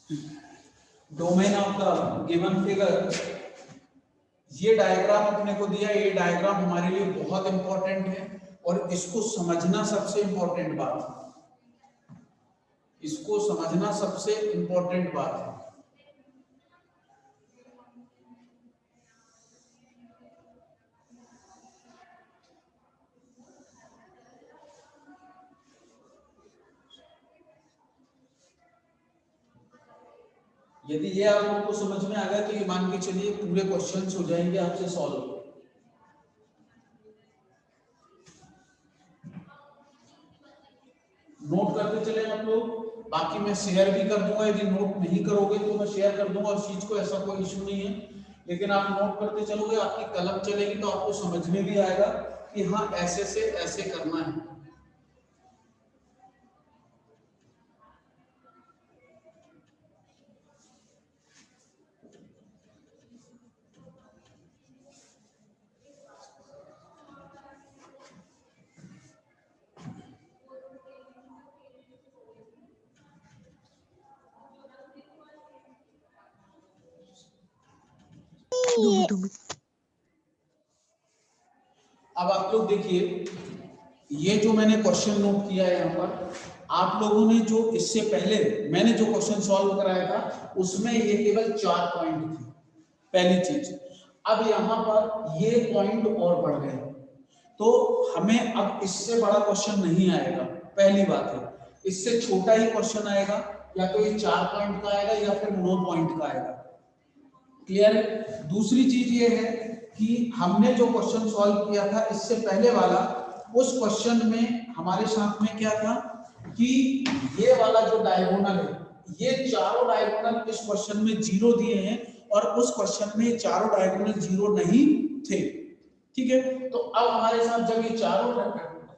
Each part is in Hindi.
Domain of the given figure, ये डायग्राम अपने को दिया, ये डायग्राम हमारे लिए बहुत इंपॉर्टेंट है और इसको समझना सबसे इंपॉर्टेंट बात है, इसको समझना सबसे इंपॉर्टेंट बात है। यदि ये आप लोगों को समझ में आ गया तो ये मान के चलिए पूरे क्वेश्चंस हो जाएंगे आपसे सॉल्व। नोट करते चले आप लोग, बाकी मैं शेयर भी कर दूंगा, यदि नोट नहीं करोगे तो मैं शेयर कर दूंगा उस चीज को, ऐसा कोई इशू नहीं है। लेकिन आप नोट करते चलोगे, आपकी कलम चलेगी तो आपको समझ में भी आएगा कि हाँ ऐसे से ऐसे करना है। अब आप लोग देखिए, ये जो मैंने क्वेश्चन नोट किया है यहाँ पर, आप लोगों ने जो इससे पहले मैंने जो क्वेश्चन सॉल्व कराया था उसमें ये केवल 4 पॉइंट थे, पहली चीज। अब यहाँ पर ये पॉइंट और बढ़ गए, तो हमें अब इससे बड़ा क्वेश्चन नहीं आएगा, पहली बात है। इससे छोटा ही क्वेश्चन आएगा, या तो ये 4 पॉइंट का आएगा या फिर 9 पॉइंट का आएगा। क्लियर है? दूसरी चीज ये है कि हमने जो क्वेश्चन सॉल्व किया था इससे पहले वाला, उस क्वेश्चन में हमारे साथ में क्या था कि ये वाला जो डायगोनल है, ये चारों डायगोनल इस क्वेश्चन में 0 दिए हैं और उस क्वेश्चन में चारों डायगोनल 0 नहीं थे। ठीक है, तो अब हमारे साथ जब ये चारों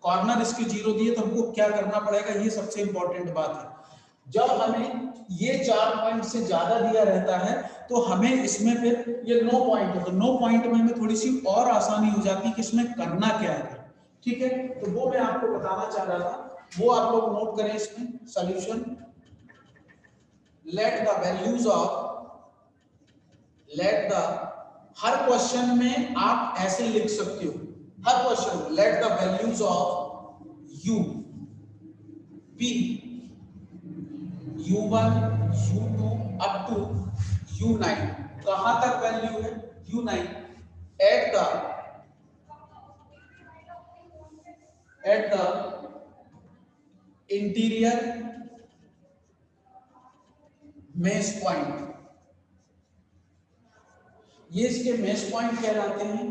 कॉर्नर इसके 0 दिए तो हमको क्या करना पड़ेगा, ये सबसे इंपॉर्टेंट बात है। जब हमें ये 4 पॉइंट से ज्यादा दिया रहता है तो हमें इसमें फिर ये 9 पॉइंट है, तो 9 पॉइंट में हमें थोड़ी सी और आसानी हो जाती है कि इसमें करना क्या है। ठीक है, तो वो मैं आपको बताना चाह रहा था, वो आप लोग नोट करें। इसमें solution, let the values of, let the, हर क्वेश्चन में आप ऐसे लिख सकते हो, हर question let the values of U P u1 u2 up to u9, कहां तक वैल्यू है u9, at the interior mesh point, ये इसके मेश पॉइंट कहलाते हैं।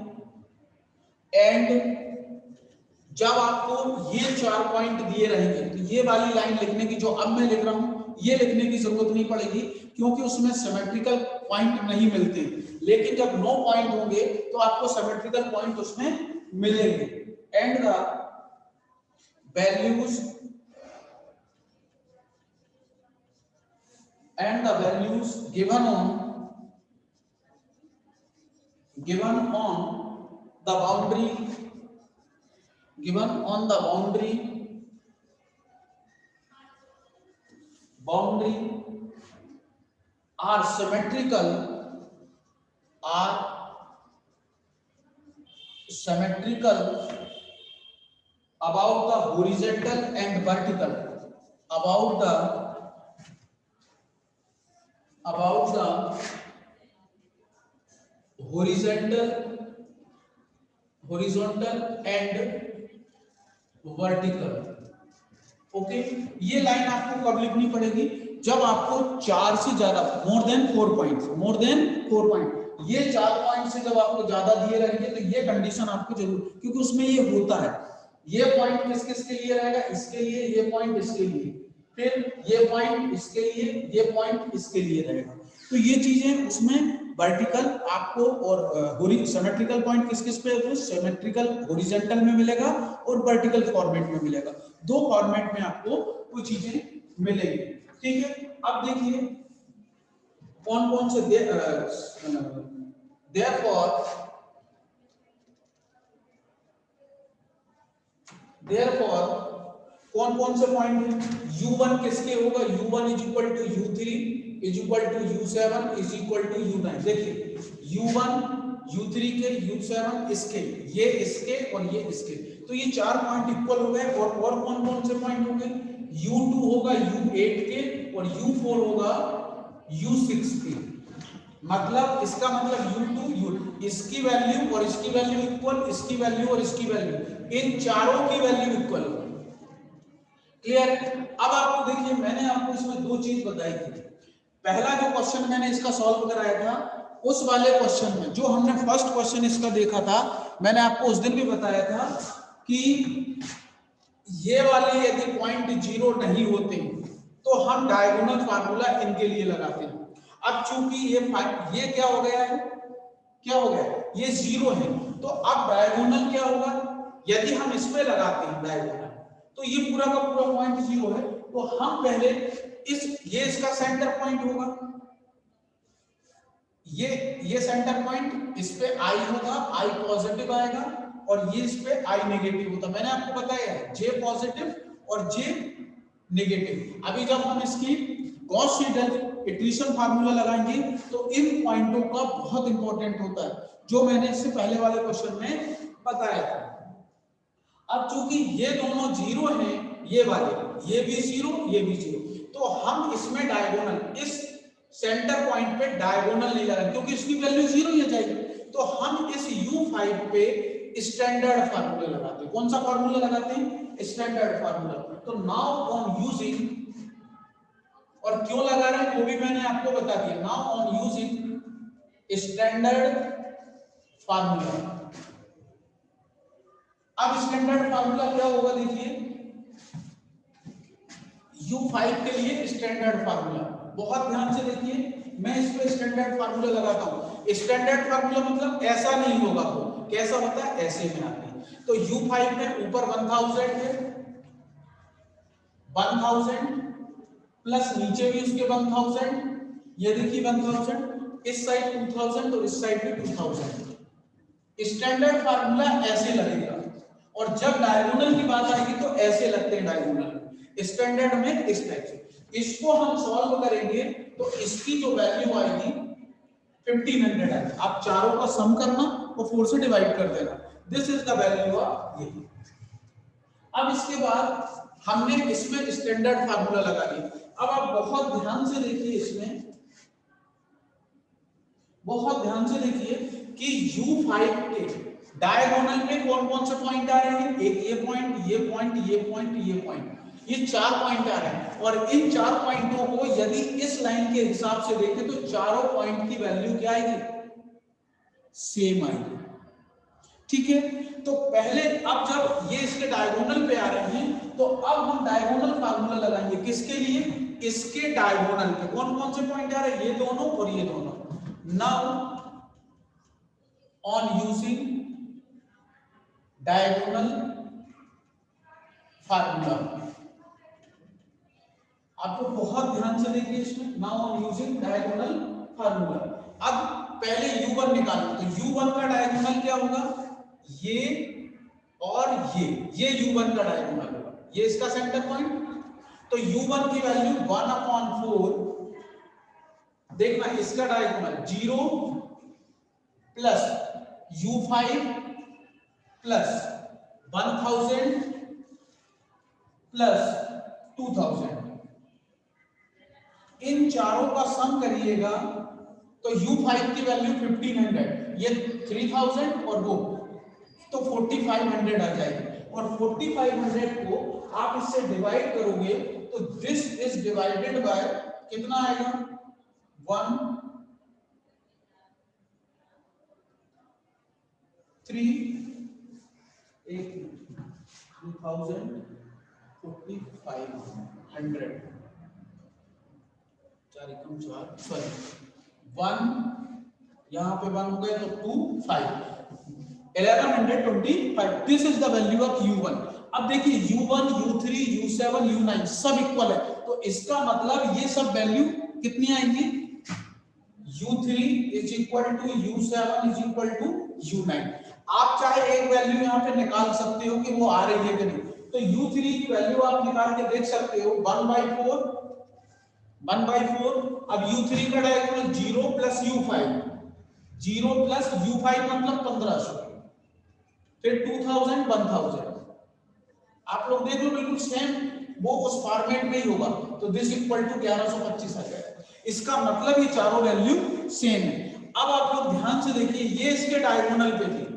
एंड जब आपको ये 4 पॉइंट दिए रहेंगे तो ये वाली लाइन लिखने की, जो अब मैं लिख रहा हूं ये लिखने की जरूरत नहीं पड़ेगी, क्योंकि उसमें सिमेट्रिकल पॉइंट नहीं मिलते। लेकिन जब 9 पॉइंट होंगे तो आपको सिमेट्रिकल पॉइंट उसमें मिलेंगे। And the values, and the values given on the boundary, given on the boundary are symmetrical about the horizontal and vertical, about the horizontal and vertical. Okay, ये लाइन आपको कब लिखनी पड़ेगी, जब आपको 4 से ज्यादा, मोर देन 4 पॉइंट, ये 4 पॉइंट से जब आपको ज्यादा दिए रहेंगे तो ये कंडीशन आपको जरूर, क्योंकि उसमें ये होता है, ये पॉइंट किस किस के लिए रहेगा, इसके लिए, ये पॉइंट इसके लिए, फिर ये पॉइंट इसके लिए, ये पॉइंट इसके लिए रहेगा। तो ये चीजें उसमें वर्टिकल आपको और सिमेट्रिकल पॉइंट किस किस पे होते हैं, सिमेट्रिकल हॉरिजॉन्टल में मिलेगा और वर्टिकल फॉर्मेट में मिलेगा, 2 फॉर्मेट में आपको वो चीजें मिलेंगी। ठीक है, अब देखिए कौन कौन से देयरफॉर कौन कौन से पॉइंट है, u1 किसके होगा, u1 is equal to u3 is equal to U7 is equal to U9। देखिए U1 U3 के U7 इसके, ये इसके और ये इसके, तो ये 4 पॉइंट इक्वल हो गए। और कौन कौन से पॉइंट हो गए? U2 होगा U8 के और U4 होगा U6 के। मतलब इसका मतलब U2 इसकी वैल्यू और इसकी वैल्यू इक्वल, इसकी वैल्यू और इसकी वैल्यू, इन चारों की वैल्यू इक्वल। क्लियर है? अब आपको देखिए, मैंने आपको इसमें दो चीज बताई थी। पहला जो क्वेश्चन मैंने इसका सॉल्व कराया था, उस वाले क्वेश्चन में जो हमने फर्स्ट क्वेश्चन इसका देखा था, मैंने आपको उस दिन भी बताया था कि ये वाले यदि पॉइंट जीरो नहीं होते तो हम डायगोनल फार्मूला इनके लिए लगाते हैं। अब चूंकि ये क्या हो गया है, क्या हो गया, ये जीरो है, तो अब डायगोनल क्या होगा, यदि हम इस पे लगाते हैं डायगोनल, तो ये पूरा का पूरा पॉइंट जीरो है। तो हम पहले ये इसका सेंटर पॉइंट होगा, ये सेंटर पॉइंट, इस पे आई होगा, आई पॉजिटिव आएगा, और ये इस पे आई नेगेटिव होता। मैंने आपको बताया है जे पॉजिटिव और जे नेगेटिव। अभी जब हम इसकी गॉस सीडल इक्वेशन फार्मूला लगाएंगे तो इन पॉइंटों का बहुत इंपॉर्टेंट होता है, जो मैंने इससे पहले वाले क्वेश्चन में बताया था। अब चूंकि ये दोनों जीरो हैं, ये वाले, ये भी जीरो, ये भी जीरो, तो हम इसमें डायगोनल, इस सेंटर पॉइंट पे डायगोनल नहीं लगाएंगे क्योंकि इसकी वैल्यू जीरो ही जाएगी। तो हम इस U5 पे स्टैंडर्ड फार्मूला लगाते हैं। कौन सा फार्मूला लगाते हैं? Standard formula. तो नाउ ऑन यूजिंग, और क्यों लगा रहे हैं वो भी मैंने आपको बता दिया। Now on using standard formula. अब स्टैंडर्ड फार्मूला क्या होगा, देखिए U5 के लिए स्टैंडर्ड फार्मूला, बहुत ध्यान से देखिए, मैं इस पे स्टैंडर्ड फार्मूला लगाता हूं। स्टैंडर्ड फार्मूला मतलब ऐसा नहीं होगा, वो कैसा होता है, ऐसे में आते हैं। तो U5 में ऊपर 1000 है, 1000 प्लस नीचे भी उसके 1000, ये देखिए 1000, इस साइड 2000 और इस साइड भी 2000। स्टैंडर्ड फार्मूला ऐसे लगेगा, और जब डायगोनल की बात आएगी तो ऐसे लगते हैं डायगोनल। स्टैंडर्ड में इस टाइप से। इसको हम सॉल्व करेंगे तो इसकी जो वैल्यू आएगी 1500 है। आप चारों का सम करना और 4 से डिवाइड कर देना, this is the value of ये। अब इसके बाद हमने इसमें स्टैंडर्ड फार्मूला लगा लिया। अब आप बहुत ध्यान से देखिए, इसमें बहुत ध्यान से देखिए कि U5 के डायगोनल पे कौन कौन से पॉइंट आ रहे हैं। एक ये पॉइंट, ये पॉइंट, ये पॉइंट, ये पॉइंट, ये 4 पॉइंट आ रहे हैं। और इन 4 पॉइंटों को यदि इस लाइन के हिसाब से देखें तो चारों पॉइंट की वैल्यू क्या आएगी, सेम आएगी। ठीक है, तो पहले, अब जब ये इसके डायगोनल पे आ रहे हैं तो अब हम डायगोनल फार्मूला लगाएंगे। किसके लिए? इसके डायगोनल पे कौन कौन से पॉइंट आ रहे हैं, ये दोनों और ये दोनों। Now on using diagonal formula, आपको बहुत ध्यान से देखिए इसमें। Now on using diagonal formula. अब पहले U1 निकालो, तो U1 का डायगोनल क्या होगा, ये और ये U1 का डायगोनल होगा, ये इसका सेंटर पॉइंट। तो U1 की वैल्यू 1/4, देखना इसका diagonal 0 plus U5 plus 1000 plus 2000, इन चारों का सम करिएगा तो U5 की वैल्यू 1500, ये 3000 और वो, तो 4500 आ जाएगी। और 4500 को आप इससे डिवाइड करोगे तो दिस इज डिवाइडेड बाय कितना आएगा, 1 3 4500, 4 एकम 4, सॉरी 1, यहां पे 1 हो गए तो 2 5, 1125। This is the value of U1। अब देखिए U1, U3, U7, U9 सब इक्वल है, तो इसका मतलब ये सब वैल्यू कितनी आएंगी, U3 is equal to U7 is equal to U9। आप चाहे एक वैल्यू यहां पे निकाल सकते हो कि वो आ रही है कि नहीं। तो U3 की वैल्यू आप निकाल के देख सकते हो, 1/4 1/4। अब U3 का डायगोनल 0 + U5, 0 + U5 मतलब 1500, फिर 2000 1000। आप लोग देख लो बिल्कुल सेम वो उस फॉर्मेट में ही होगा, तो दिस इक्वल टू 1125 आ जाएगा। इसका मतलब ये चारों वैल्यू सेम है। अब आप लोग ध्यान से देखिए, ये इसके डायगोनल पे थे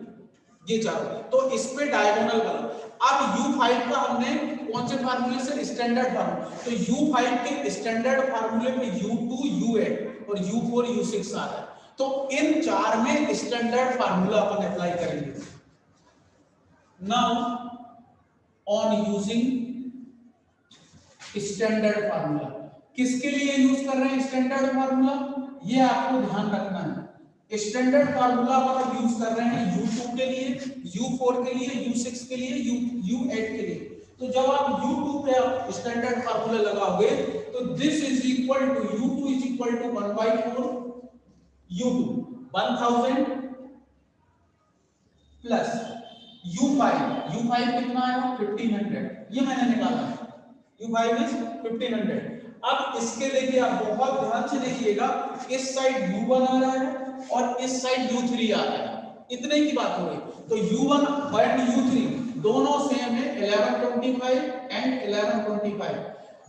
ये चारों, तो इस पे डायगोनल बना। अब U5 का हमने कौन से फार्मूले से, स्टैंडर्ड फार्मूला, तो U5 के स्टैंडर्ड फार्मूले पे U2 U8 और U4 U6 आ रहा है, तो इन चार में स्टैंडर्ड फार्मूला अपन अप्लाई करेंगे। Now on using standard formula, किसके लिए यूज कर रहे हैं स्टैंडर्ड फार्मूला, ये आपको ध्यान रखना है। स्टैंडर्ड फार्मूला आप यूज कर रहे हैं U2 के लिए, U4 के लिए, U6 के लिए, U8 के लिए। तो जब आप U2 पे आप स्टैंडर्ड फार्मूला लगाओगे तो this is equal to U2 is equal to 1/4 U2 1000 plus U5 कितना आया 1500, ये मैंने निकाला है, U5 इज 1500। अब इसके देखिए आप बहुत ध्यान से देखिएगा, इस साइड U1 आ रहा है और इस साइड U3 आ रहा है, इतने की बात हो रही। तो U1 और U3 दोनों सेम है, 1125 एंड 1125।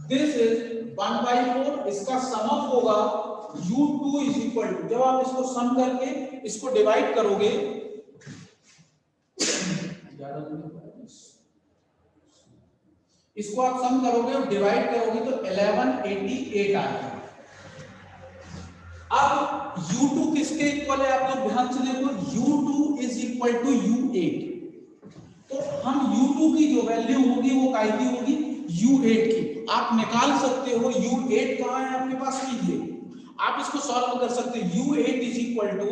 दिस इज 1/4, इसका सम अप होगा U2 इज इक्वल टू, जब आप इसको सम करके इसको डिवाइड करोगे, इसको आप सम करोगे और डिवाइड करोगे तो 1188 आ जाएगा। अब U2 किसके इक्वल है, आप लोग ध्यान से देखो, U2 is equal to U8। तो हम U2 की जो वैल्यू होगी वो काय की होगी, U8 की। आप निकाल सकते हो U8 कहां है आपके पास, कीजिए आप इसको सॉल्व कर सकते हो। U8 is equal to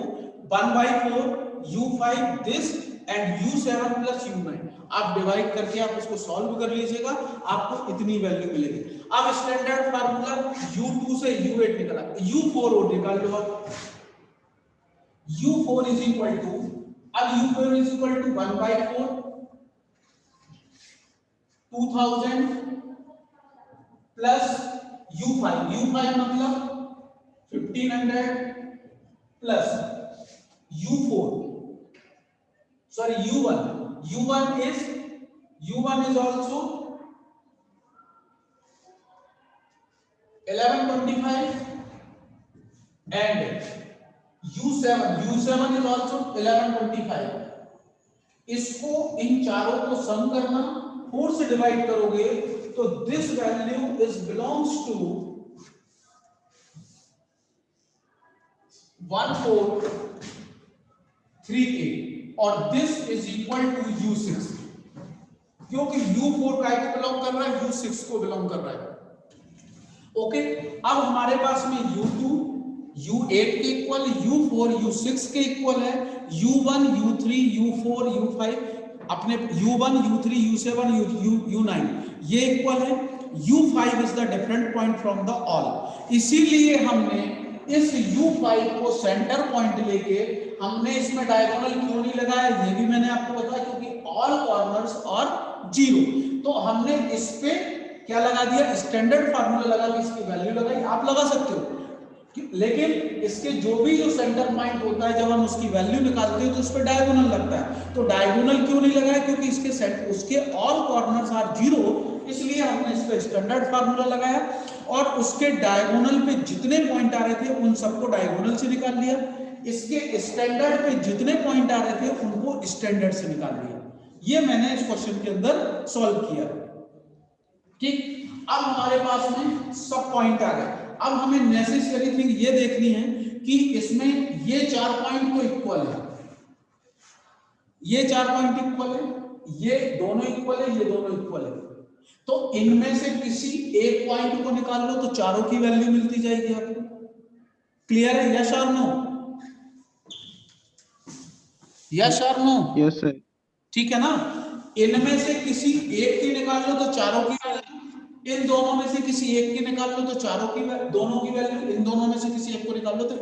1/4 U5 this and U7 plus U9। आप डिवाइड करके आप इसको सॉल्व कर लीजिएगा, आपको इतनी वैल्यू मिलेगी। अब स्टैंडर्ड फार्मूला U2 से U8 निकला, U4 और निकाल लो आप। U4 इज इक्वल टू, अब U4 is equal to 1/4 2000 plus U5 मतलब 1500 plus U4, sorry U1 is also 1125 and U7 is also 1125। इसको इन चारों को सम करना, 4 से डिवाइड करोगे तो this value is belongs to 1438 और this is equal to U6, क्योंकि U4 काय को बिलोंग कर रहा है, U6 को बिलोंग कर रहा है। ओके, अब हमारे पास में U2 U8 के इक्वल, U4 U6 के इक्वल है, U1 U3 U4 U5 अपने U1 U3 U7 U9 ये इक्वल है, U5 is the different point from the all. इसीलिए हमने इस U5 को सेंटर पॉइंट लेके हमने इसमें डायगोनल क्यों नहीं लगाया, ये भी मैंने आपको बताया, क्योंकि ऑल कॉर्नर्स और 0, तो हमने इस पे क्या लगा दिया, स्टैंडर्ड फार्मूला लगा के इसकी वैल्यू लगाई। आप लगा सकते हो, लेकिन इसके जो भी जो सेंटर पॉइंट होता है जब हम उसकी वैल्यू निकालते हैं तो उस पर डायगोनल लगता है। तो डायगोनल क्यों नहीं लगाया, क्योंकि इसके उसके ऑल कॉर्नर्स आर 0, इसलिए हमने इस पे स्टैंडर्ड फार्मूला लगाया और उसके डायगोनल पे जितने पॉइंट आ रहे थे उन सबको डायगोनल से निकाल लिया, इसके स्टैंडर्ड पे जितने पॉइंट आ रहे थे उनको स्टैंडर्ड से निकाल लिया। ये मैंने इस क्वेश्चन के अंदर सॉल्व किया। ठीक, अब हमारे पास में सब पॉइंट आ गए। अब हमें नेसेसरी थिंग ये देखनी है कि इसमें ये 4 पॉइंट तो इक्वल है, ये 4 पॉइंट इक्वल है, ये दोनों इक्वल है, ये दोनों इक्वल है, तो इनमें से किसी एक पॉइंट को निकाल लो तो चारों की वैल्यू मिलती जाएगी आपको। क्लियर है, यस और नो, यस और नो? Yes sir. ठीक है ना, इनमें से किसी एक की निकाल लो तो चारों की वैल्यू, इन दोनों में से किसी एक की निकाल लो तो चारों की दोनों की वैल्यू, इन दोनों में से किसी एक को निकाल लो तो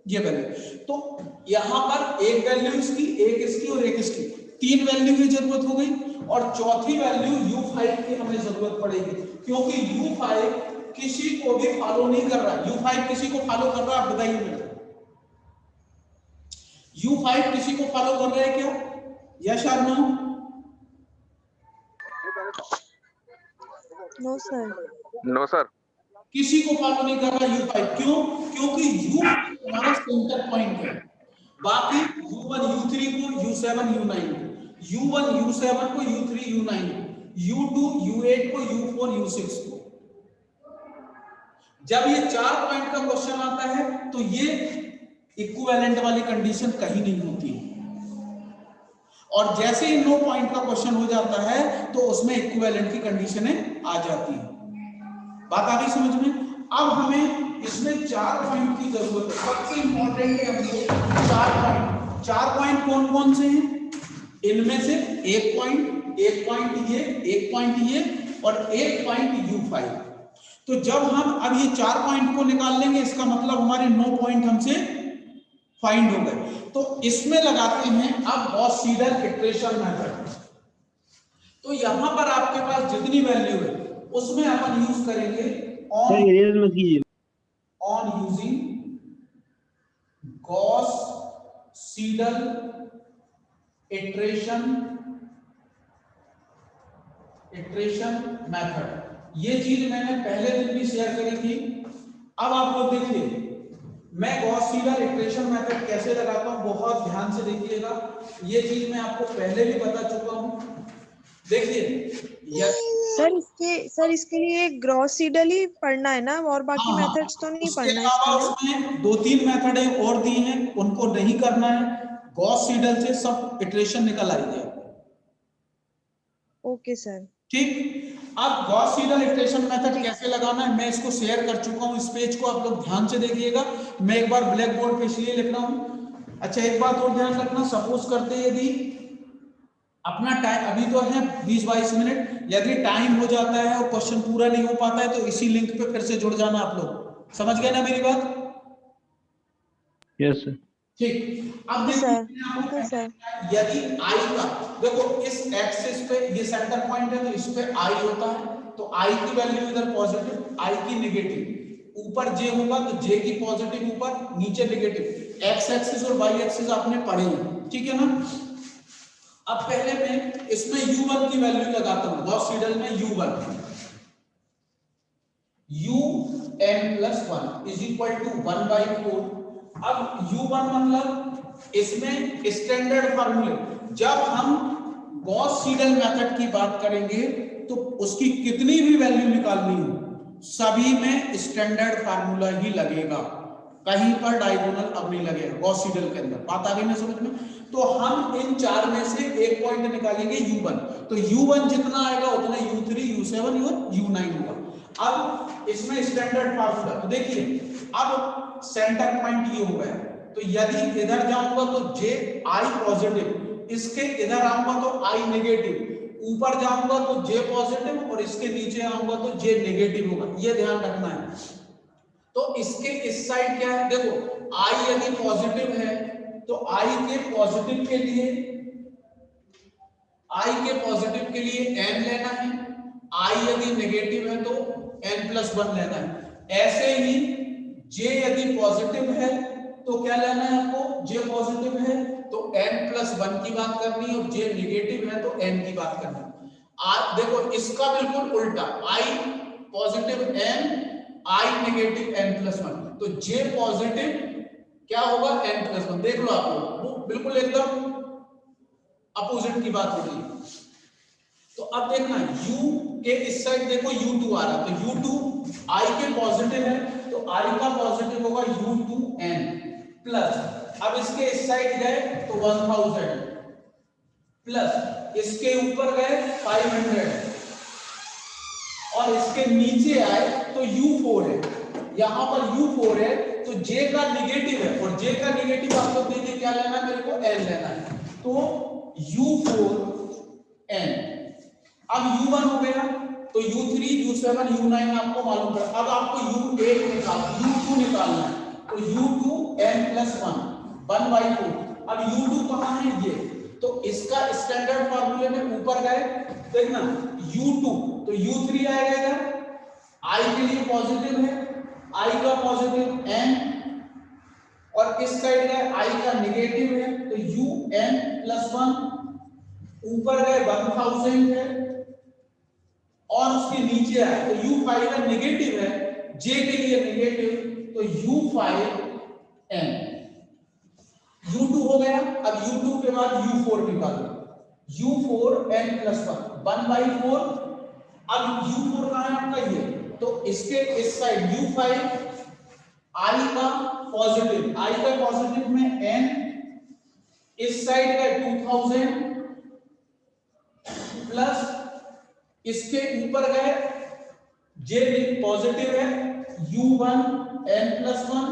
ये वैल्यू। तो यहां पर एक वैल्यू इसकी, एक इसकी और एक इसकी, 3 वैल्यू की जरूरत हो गई और चौथी वैल्यू U5 की हमें जरूरत पड़ेगी, क्योंकि U5 किसी को भी फॉलो नहीं कर रहा। U5 किसी को फॉलो कर रहा है? आप बताइए मेरे को, U5 किसी को फॉलो कर रहा है क्या? यस और no? No sir. No sir. किसी को फॉलो नहीं कर रहा U5। क्यों? क्योंकि U हमारा सेंटर पॉइंट है। बाकी U1 U3 को, U7 U9 U1 U7 को, U3 U9 U2 U8 को, U4 U6 को। जब ये 4 पॉइंट का क्वेश्चन आता है तो ये इक्विवेलेंट वाली कंडीशन कहीं नहीं होती, और जैसे ही 9 पॉइंट का क्वेश्चन हो जाता है तो उसमें इक्विवेलेंट की कंडीशनें आ जाती है। बात आ गई समझ में? अब हमें इसमें 4 पॉइंट की जरूरत है। सबसे इंपॉर्टेंट है हमको 4 पॉइंट। 4 पॉइंट कौन कौन से हैं? इनमें से एक पॉइंट ये, एक पॉइंट ये, और एक पॉइंट U5। तो जब हम अब ये 4 पॉइंट को निकाल लेंगे, इसका मतलब हमारे 9 पॉइंट हमसे फाइंड हो गए। तो इसमें लगाते हैं अब गॉस सीडल इटरेशन मेथड। तो यहां पर आपके पास जितनी वैल्यू है उसमें अपन यूज करेंगे on using Gauss Seidel iteration method. ये चीज मैंने पहले दिन भी शेयर करी थी। अब आप लोग देखिए, मैं गॉस सीडल इटरेशन मेथड कैसे लगाता हूं, बहुत ध्यान से देखिएगा। ये चीज मैं आपको पहले भी बता चुका हूं। देखिए सर इसके लिए गॉस सीडल ही पढ़ना है ना, और बाकी मेथड्स तो नहीं पढ़ना इसके इसके उसमें 2-3 मेथड और दी हैं, उनको नहीं करना है। गॉस सीडल से सब इटरेशन निकल आएगी। Okay sir. ठीक। अब गॉस सीडल इटरेशन मेथड कैसे लगाना है मैं इसको शेयर कर चुका हूं। इस पेज को आप लोग ध्यान से देखिएगा। मैं एक बार ब्लैक बोर्ड पे इसलिए लिख रहा हूं। अच्छा, एक बात और ध्यान रखना, सपोज करते हैं यदि अपना टाइम अभी तो है 20-22 मिनट, यदि टाइम हो जाता है और क्वेश्चन पूरा नहीं हो पाता है तो इसी लिंक पे फिर से जुड़ जाना। आप लोग समझ गए ना मेरी बात? Yes sir. ठीक। अब देखिए सर यदि आई का, देखो इस एक्सिस पे ये सेंटर पॉइंट है तो इस पे आई होता है, तो आई की वैल्यू इधर पॉजिटिव, आई की नेगेटिव। ऊपर जे होगा तो जे की पॉजिटिव ऊपर, नीचे नेगेटिव। एक्स एक्सिस और वाई एक्सिस आपने पढ़े हैं, ठीक है ना? अब पहले मैं इसमें U1 की वैल्यू लगाता हूं। गॉस सीडल में U1 UN+1 is equal to 1/4। अब U1 मतलब इसमें स्टैंडर्ड फार्मूले। जब हम गॉस सीडल मेथड की बात करेंगे तो उसकी कितनी भी वैल्यू निकालनी हो सभी में स्टैंडर्ड फार्मूला ही लगेगा, कहीं पर डायगोनल अब नहीं लगेगा गॉस सीडल के अंदर। बात आ गई ना समझ में? तो हम इन 4 में से एक पॉइंट निकालेंगे U1। तो U1 जितना आएगा उतना U3 U7 और U9 होगा। अब इसमें स्टैंडर्ड फार्मूला तो देखिए, अब सेंटर पॉइंट ये हो गया, तो यदि इधर जाऊंगा तो J I पॉजिटिव, इसके इधर आऊंगा तो I नेगेटिव, ऊपर जाऊंगा तो J पॉजिटिव और इसके नीचे आऊंगा तो J नेगेटिव होगा। ये ध्यान रखना है। तो इसके इस साइड क्या है, देखो I यदि पॉजिटिव है तो I के पॉजिटिव के लिए n लेना है, I यदि नेगेटिव है तो n+1 लेना है। ऐसे ही J यदि पॉजिटिव है तो क्या लेना है आपको, J पॉजिटिव है तो n+1 की बात करनी है, और J नेगेटिव है तो n की बात करनी है। देखो इसका बिल्कुल उल्टा, I positive n, I negative n+1, तो J पॉजिटिव क्या होगा n+1। देख लो आप लोग, वो बिल्कुल एकदम अपोजिट की बात हो रही है। तो अब देखना U के इस साइड देखो U2 आ रहा है, तो U2 I के पॉजिटिव है तो I का पॉजिटिव होगा U2n प्लस, अब इसके इस साइड गए तो 1000 प्लस, इसके ऊपर गए 500 और इसके नीचे आए तो U4 है, यहां पर U4 है तो J का नेगेटिव है, और J का नेगेटिव आप लोग देखिए क्या लेना है, मेरे को n लेना है, तो U4n। अब U1 हो गया तो U3 U7 U9 आपको मालूम पड़ा। अब आपको U2 निकालना है, तो U2n+1 1/4। अब U2 कहां है, ये तो इसका स्टैंडर्ड फार्मूले में ऊपर गए, देखना U2 तो U3 आएगा इधर आई के लिए पॉजिटिव है, आई का पॉजिटिव एन, और इस साइड का आई का नेगेटिव है, तो यू एन प्लस वन, ऊपर गए 1000 है और उसके नीचे आए तो u5 का नेगेटिव है, j के लिए नेगेटिव, तो u5 n, u2 हो गया। अब u2 के बाद u4 निकालो, u4 n प्लस 1/4। अब u4 कहां है आपका, ये, तो इसके इस साइड u5 i का पॉजिटिव, i का पॉजिटिव में n, इस साइड का 2000 प्लस इसके ऊपर गए j पॉजिटिव है u1 n प्लस 1,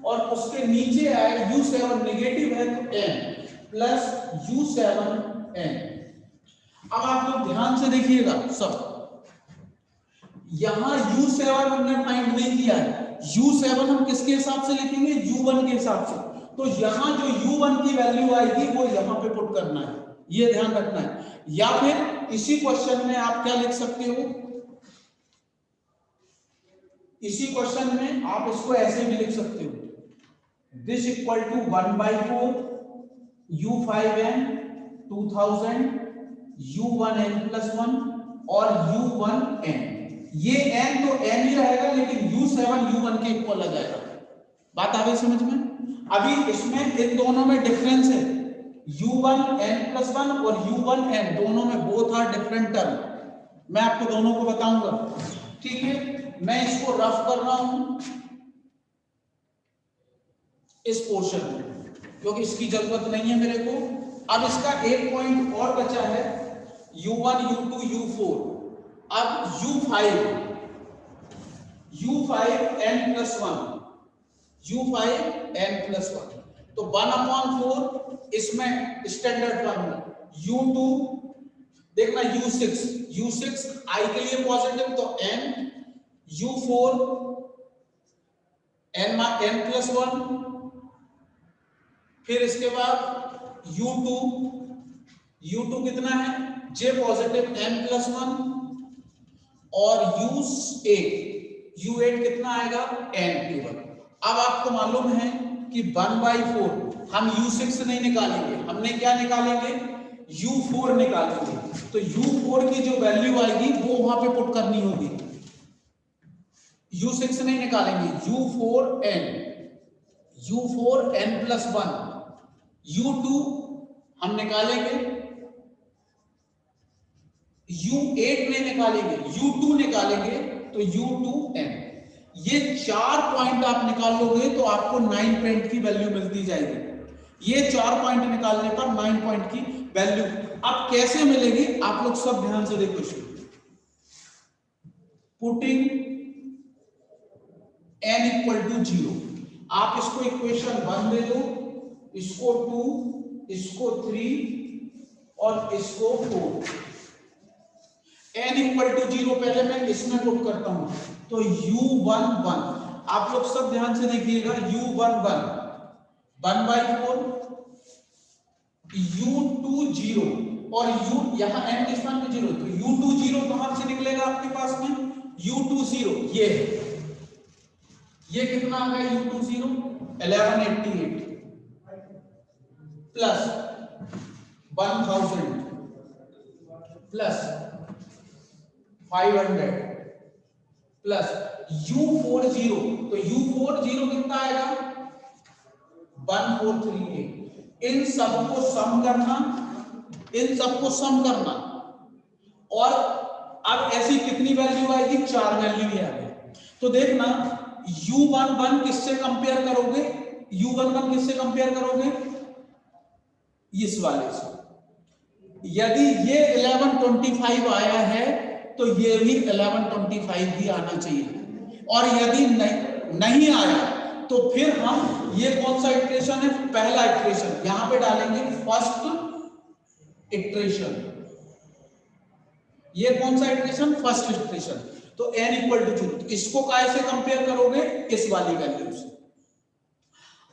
और उसके नीचे आए u7 नेगेटिव है तो n प्लस u7 n। अब आप लोग ध्यान से देखिएगा सब, यहां u7 हमने फाइंड नहीं किया है, u7 हम किसके हिसाब से लिखेंगे, u1 के हिसाब से, तो यहां जो u1 की वैल्यू आएगी वो यहां पे पुट करना है, ये ध्यान रखना है। या फिर इसी क्वेश्चन में आप क्या लिख सकते हो, इसी क्वेश्चन में आप इसको ऐसे भी लिख सकते हो, this equal to 1/4 u5n 2000 u1n plus 1 और u1n, ये n तो n ही रहेगा लेकिन u7 u1 के इक्वल आ जाएगा। बात आ गई समझ में। अभी इसमें इन दोनों में डिफरेंस है, u1n प्लस 1 और u1n दोनों में बोथ आर डिफरेंट टर्म, मैं आपको दोनों को बताऊंगा, ठीक है। मैं इसको रफ कर रहा हूं इस पोर्शन में क्योंकि इसकी जरूरत नहीं है मेरे को। अब इसका एक पॉइंट और बचा है, u1 u2 u4। अब u5 n plus 1, u5 n plus 1, तो 1/4 इसमें स्टैंडर्ड फॉर्म है, u2 देखना u6 i के लिए पॉजिटिव तो n, u4 n प्लस 1, फिर इसके बाद u2 कितना है, j पॉजिटिव n प्लस 1, और u8 कितना आएगा, n केवल। अब आपको मालूम है कि 1/4 हम u6 से नहीं निकालेंगे, हमने क्या निकालेंगे, u4 निकालेंगे, तो u4 की जो वैल्यू आएगी वो वहां पे पुट करनी होगी, u6 से नहीं निकालेंगे, u4n प्लस 1, u2 हम निकालेंगे, u8 नहीं निकालेंगे, u2 निकालेंगे, तो u2n। ये 4 पॉइंट आप निकाल लोगे तो आपको 9 पॉइंट की वैल्यू मिलती जाएगी। ये 4 पॉइंट निकालने पर 9 पॉइंट की वैल्यू अब कैसे मिलेगी, आप लोग सब ध्यान से देखो। पुटिंग n इक्वल टू 0, आप इसको इक्वेशन 1 दे दो, इसको 2, इसको 3 और इसको 4। n इक्वल टू 0 पहले मैं इसमें पुट करता हूं, तो u11, आप लोग सब ध्यान से देखिएगा, u11 1/4, u20 और u यहां n के स्थान पे 0, तो u20 कहां से निकलेगा आपके पास में, u20 ये कितना आ गया, u20 1188 plus 1000 plus 500 plus u40, तो u40 कितना आएगा, 1438। इन सबको सम करना, इन सबको सम करना, और अब ऐसी कितनी वैल्यू आएगी, 4 वैल्यू ही आएगी। तो देखना u11 किससे कंपेयर करोगे, u11 किससे कंपेयर करोगे, इस वाले से। यदि ये 1125 आया है तो ये भी 1125 ही आना चाहिए, और यदि नहीं आया तो फिर हम ये कौन सा इटरेशन है, पहला इटरेशन यहां पे डालेंगे, फर्स्ट इटरेशन। ये कौन सा इटरेशन, फर्स्ट इटरेशन। तो n इक्वल टू 0, इसको काय से कंपेयर करोगे, इस वाली वैल्यू से।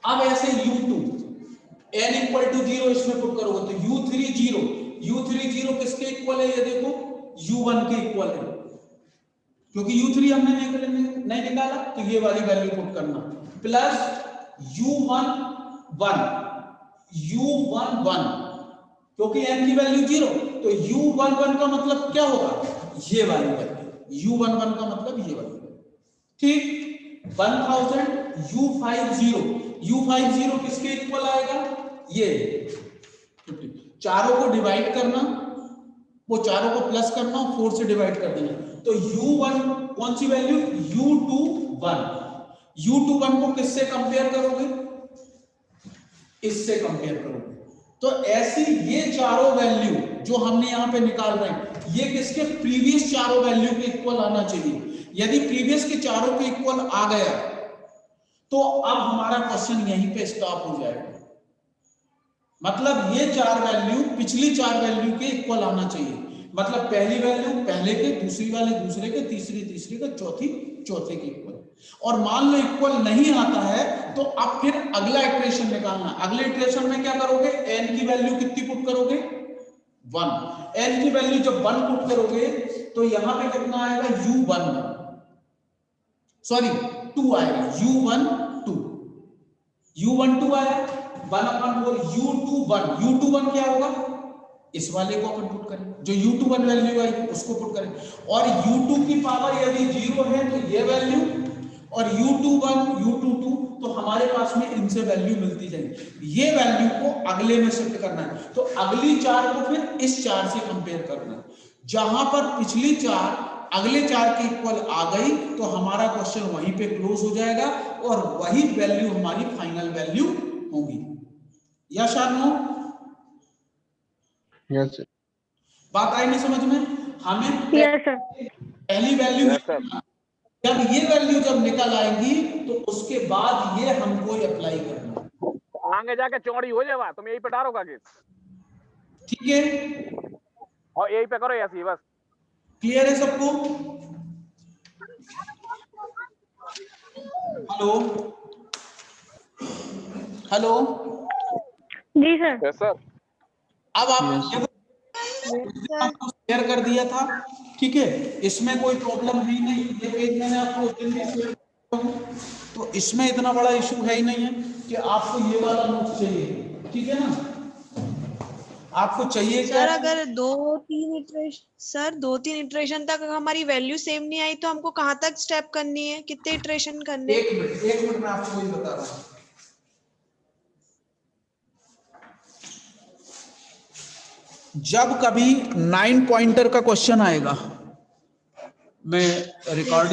अब ऐसे u2 n इक्वल टू 0 इसमें पुट करोगे तो u30 किसके इक्वल है, ये देखो u1 के इक्वल है, क्योंकि U3 हमने नहीं निकाला, तो ये वाली वैल्यू पुट करना, प्लस U11, क्योंकि n की वैल्यू 0, तो U11 का मतलब क्या होगा, ये वाली वैल्यू, U11 का मतलब ये वाली वैल्यू, ठीक। 1000 U50 किसके इक्वल आएगा, ये 50, चारों को डिवाइड करना, वो चारों को प्लस करना और 4 से डिवाइड कर देना, तो U1 कौन सी वैल्यू, U21 को किससे कंपेयर करोगे, इससे कंपेयर करोगे। तो ऐसी ये चारों वैल्यू जो हमने यहां पे निकाल रहे हैं, ये किसके, प्रीवियस चारों वैल्यू के इक्वल आना चाहिए। यदि प्रीवियस के चारों के इक्वल आ गया, तो अब हमारा क्वेश्चन यहीं पे स्टॉप हो जाएगा। मतलब ये चार वैल्यू पिछली चार वैल्यू के इक्वल आना चाहिए, मतलब पहली वैल्यू पहले के, दूसरी वाले दूसरे के, तीसरी के, चौथे के इक्वल। और मान लो इक्वल नहीं आता है, तो अब फिर अगला इटरेशन निकालना। अगले इटरेशन में क्या करोगे, n की वैल्यू कितनी पुट करोगे, 1। n की वैल्यू जब 1 पुट करोगे, तो यहां पे कितना आएगा, U11, सॉरी 2 आएगा, U12 आया, 1/4, U21 क्या होगा, इस वाले को अपन पुट करें, जो U21 वैल्यू आई उसको पुट करें, और U2 की पावर यदि 0 है तो ये वैल्यू, और U21 U22, तो हमारे पास में इनसे वैल्यू मिलती जाएगी। ये वैल्यू को अगले में शिफ्ट करना है, तो अगली चार को फिर इस चार से कंपेयर करना है। जहां पर पिछली चार अगले चार के इक्वल आ गई, तो हमारा क्वेश्चन वहीं पे क्लोज हो जाएगा, और वही वैल्यू हमारी फाइनल वैल्यू होगी। या शायद नो, यस सर। बात आई नहीं समझ में, हमें यस सर, पहली वैल्यू, जब ये वैल्यू जब निकल आएगी, तो उसके बाद ये हमको अप्लाई करना, आगे जाके चौड़ी हो जाएगा, तुम यही पे डालोगा के, ठीक है, और यही पे करो ऐसी बस। क्लियर है सबको, हेलो हेलो, जी सर, यस सर। अब आप आपको शेयर कर दिया था, ठीक है, इसमें कोई प्रॉब्लम है ही नहीं, ये पेज मैंने आपको उस दिन भी शेयर किया हूं, तो इसमें इतना बड़ा इशू है ही नहीं है कि आपको ये वाला नोट चाहिए, ठीक है ना, आपको चाहिए क्या, सर अगर दो तीन इटरेशन तक हमारी वैल्यू सेम नहीं आई, तो हमको कहाँ तक स्टेप करनी है, कितने इटरेशन करने हैं? एक मिनट मैं आपको वही बता रहा हूं। जब कभी 9 पॉइंटर का क्वेश्चन आएगा, मैं रिकॉर्डिंग